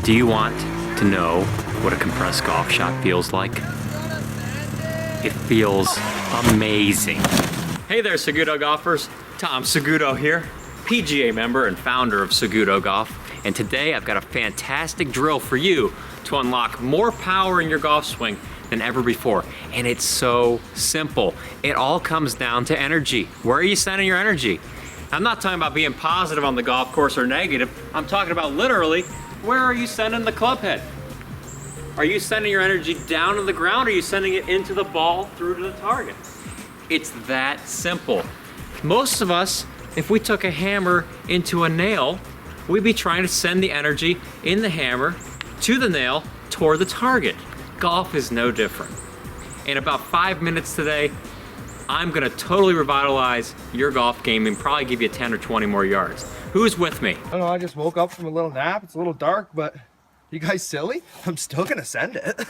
Do you want to know what a compressed golf shot feels like? It feels amazing. Hey there, Saguto golfers. Tom Saguto here, PGA member and founder of SagutoGolf. And today I've got a fantastic drill for you to unlock more power in your golf swing than ever before. And it's so simple. It all comes down to energy. Where are you sending your energy? I'm not talking about being positive on the golf course or negative. I'm talking about literally, where are you sending the club head? Are you sending your energy down to the ground, or are you sending it into the ball through to the target? It's that simple. Most of us, if we took a hammer into a nail, we'd be trying to send the energy in the hammer to the nail toward the target. Golf is no different. In about 5 minutes today, I'm gonna totally revitalize your golf game and probably give you 10 or 20 more yards. Who's with me? I don't know, I just woke up from a little nap. It's a little dark, but you guys silly? I'm still gonna send it.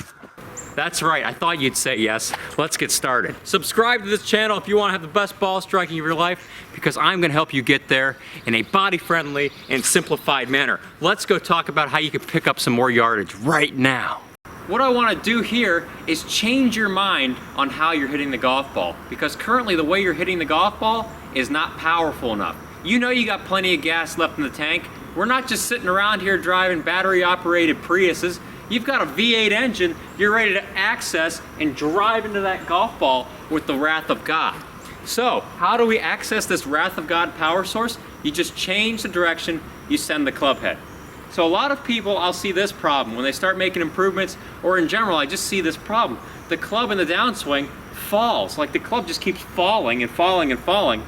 That's right, I thought you'd say yes. Let's get started. Subscribe to this channel if you wanna have the best ball striking of your life, because I'm gonna help you get there in a body-friendly and simplified manner. Let's go talk about how you can pick up some more yardage right now. What I want to do here is change your mind on how you're hitting the golf ball, because currently the way you're hitting the golf ball is not powerful enough. You know you got plenty of gas left in the tank. We're not just sitting around here driving battery operated Priuses. You've got a V8 engine you're ready to access and drive into that golf ball with the wrath of God. So how do we access this wrath of God power source? You just change the direction you send the club head. So a lot of people, I'll see this problem when they start making improvements, or in general, I just see this problem. The club in the downswing falls, like the club just keeps falling and falling and falling,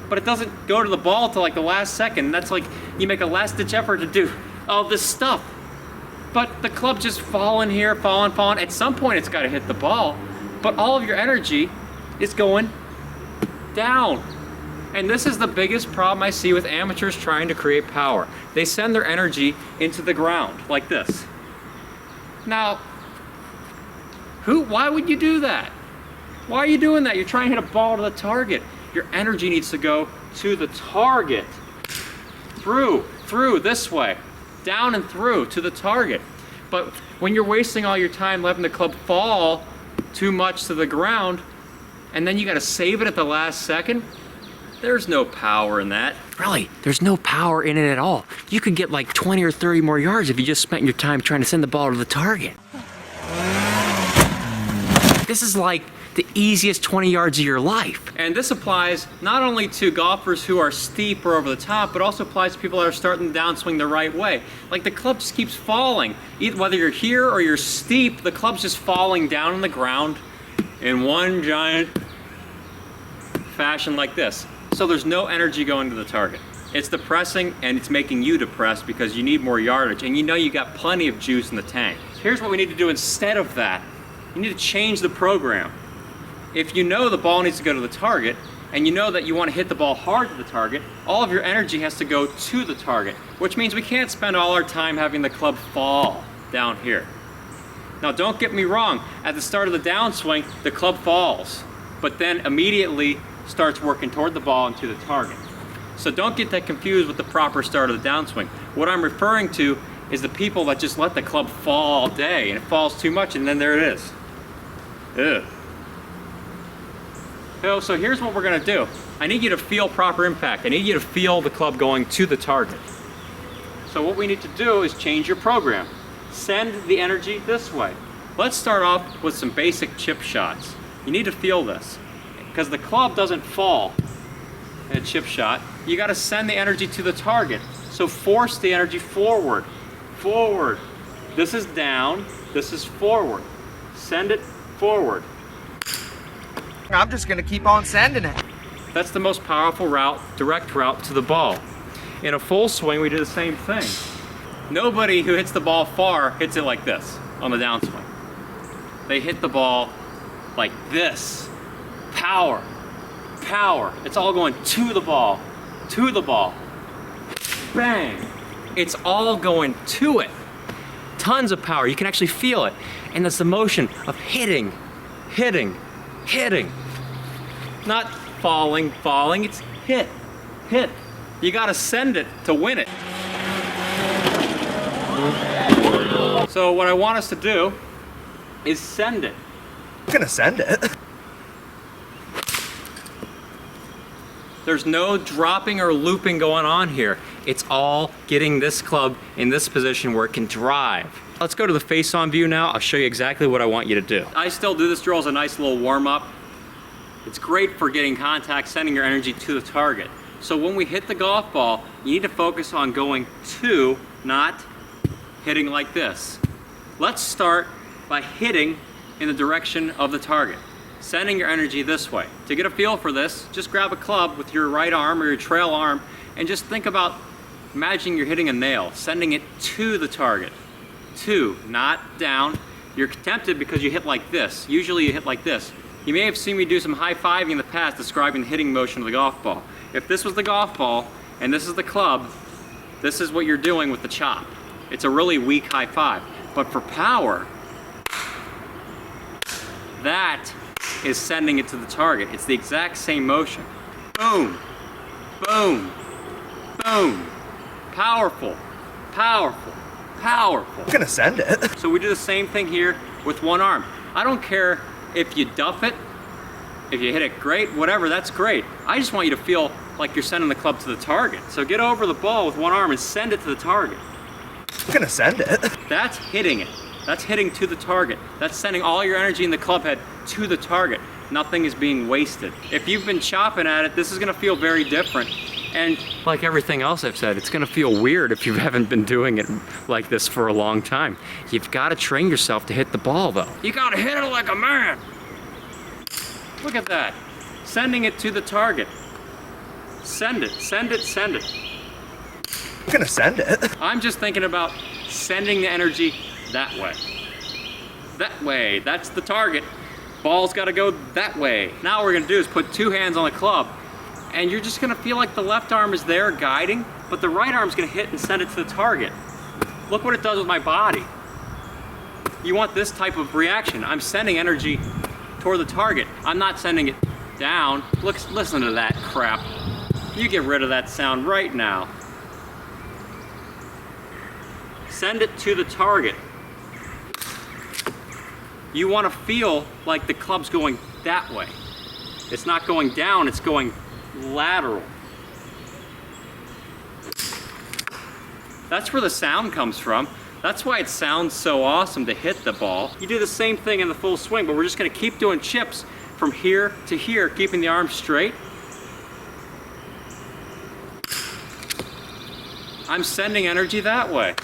but it doesn't go to the ball till like the last second. That's like you make a last ditch effort to do all this stuff, but the club just falling here, falling. At some point it's gotta hit the ball, but all of your energy is going down. And this is the biggest problem I see with amateurs trying to create power. They send their energy into the ground, like this. Now, why would you do that? Why are you doing that? You're trying to hit a ball to the target. Your energy needs to go to the target. Through this way. Down and through to the target. But when you're wasting all your time letting the club fall too much to the ground, and then you gotta save it at the last second, there's no power in that. Really, there's no power in it at all. You could get like 20 or 30 more yards if you just spent your time trying to send the ball to the target. This is like the easiest 20 yards of your life. And this applies not only to golfers who are steep or over the top, but also applies to people that are starting the downswing the right way. Like the club just keeps falling. Whether you're here or you're steep, the club's just falling down on the ground in one giant fashion like this. So there's no energy going to the target. It's depressing, and it's making you depressed because you need more yardage, and you know you got plenty of juice in the tank. Here's what we need to do instead of that. You need to change the program. If you know the ball needs to go to the target, and you know that you want to hit the ball hard to the target, all of your energy has to go to the target, which means we can't spend all our time having the club fall down here. Now don't get me wrong, at the start of the downswing, the club falls, but then immediately starts working toward the ball and to the target. So don't get that confused with the proper start of the downswing. What I'm referring to is the people that just let the club fall all day, and it falls too much, and then there it is. Ugh. So here's what we're gonna do. I need you to feel proper impact. I need you to feel the club going to the target. So what we need to do is change your program. Send the energy this way. Let's start off with some basic chip shots. You need to feel this, because the club doesn't fall in a chip shot. You gotta send the energy to the target. So force the energy forward, forward. This is down, this is forward. Send it forward. I'm just gonna keep on sending it. That's the most powerful route, direct route to the ball. In a full swing, we do the same thing. Nobody who hits the ball far hits it like this on the downswing. They hit the ball like this. Power, power. It's all going to the ball, to the ball. Bang. It's all going to it. Tons of power. You can actually feel it. And that's the motion of hitting, hitting, hitting. Not falling, falling. It's hit, hit. You gotta send it to win it. So what I want us to do is send it. I'm gonna send it. There's no dropping or looping going on here. It's all getting this club in this position where it can drive. Let's go to the face-on view now. I'll show you exactly what I want you to do. I still do this drill as a nice little warm-up. It's great for getting contact, sending your energy to the target. So when we hit the golf ball, you need to focus on going to, not hitting like this. Let's start by hitting in the direction of the target, sending your energy this way. To get a feel for this, just grab a club with your right arm or your trail arm and just think about imagining you're hitting a nail, sending it to the target. To, not down. You're tempted because you hit like this. Usually you hit like this. You may have seen me do some high-fiving in the past describing the hitting motion of the golf ball. If this was the golf ball and this is the club, this is what you're doing with the chop. It's a really weak high five. But for power, that is sending it to the target. It's the exact same motion. Boom, boom, boom. Powerful, powerful, powerful. I'm gonna send it. So we do the same thing here with one arm. I don't care if you duff it, if you hit it great, whatever, that's great. I just want you to feel like you're sending the club to the target. So get over the ball with one arm and send it to the target. I'm gonna send it. That's hitting it. That's hitting to the target. That's sending all your energy in the club head to the target. Nothing is being wasted. If you've been chopping at it, this is gonna feel very different. And like everything else I've said, it's gonna feel weird if you haven't been doing it like this for a long time. You've gotta train yourself to hit the ball though. You gotta hit it like a man. Look at that. Sending it to the target. Send it, send it, send it. I'm gonna send it. I'm just thinking about sending the energy that way. That way, that's the target. Ball's gotta go that way. Now what we're gonna do is put two hands on the club and you're just gonna feel like the left arm is there guiding, but the right arm's gonna hit and send it to the target. Look what it does with my body. You want this type of reaction. I'm sending energy toward the target. I'm not sending it down. Look, listen to that crap. You get rid of that sound right now. Send it to the target. You want to feel like the club's going that way. It's not going down, it's going lateral. That's where the sound comes from. That's why it sounds so awesome to hit the ball. You do the same thing in the full swing, but we're just gonna keep doing chips from here to here, keeping the arm straight. I'm sending energy that way.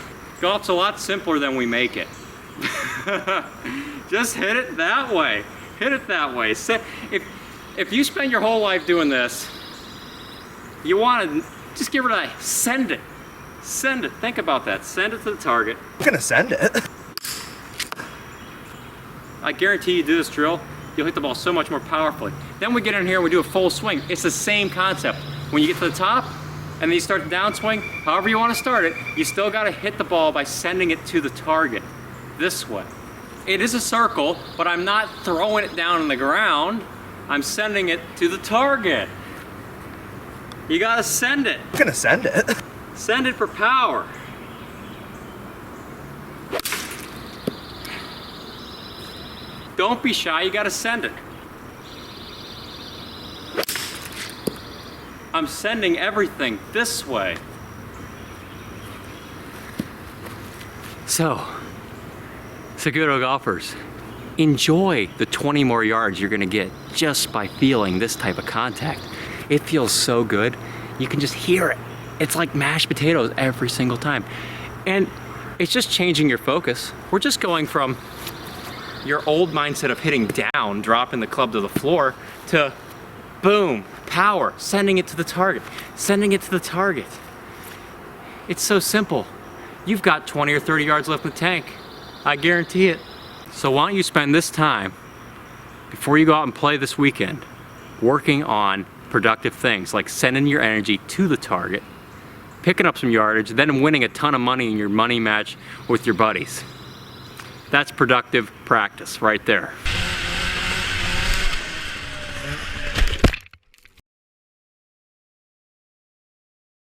Golf's a lot simpler than we make it. Just hit it that way. Hit it that way. If you spend your whole life doing this, you want to just get rid of that. Send it. Send it. Think about that. Send it to the target. I'm gonna send it. I guarantee you do this drill, you'll hit the ball so much more powerfully. Then we get in here and we do a full swing. It's the same concept. When you get to the top and then you start the downswing, however you want to start it, you still got to hit the ball by sending it to the target this way. It is a circle, but I'm not throwing it down on the ground. I'm sending it to the target. You got to send it. I'm gonna send it. Send it for power. Don't be shy, you gotta send it. I'm sending everything this way. So, Seguto golfers, enjoy the 20 more yards you're gonna get just by feeling this type of contact. It feels so good, you can just hear it. It's like mashed potatoes every single time. And it's just changing your focus. We're just going from your old mindset of hitting down, dropping the club to the floor, to boom, power, sending it to the target, sending it to the target. It's so simple. You've got 20 or 30 yards left in the tank. I guarantee it. So why don't you spend this time, before you go out and play this weekend, working on productive things like sending your energy to the target, picking up some yardage, then winning a ton of money in your money match with your buddies. That's productive practice right there.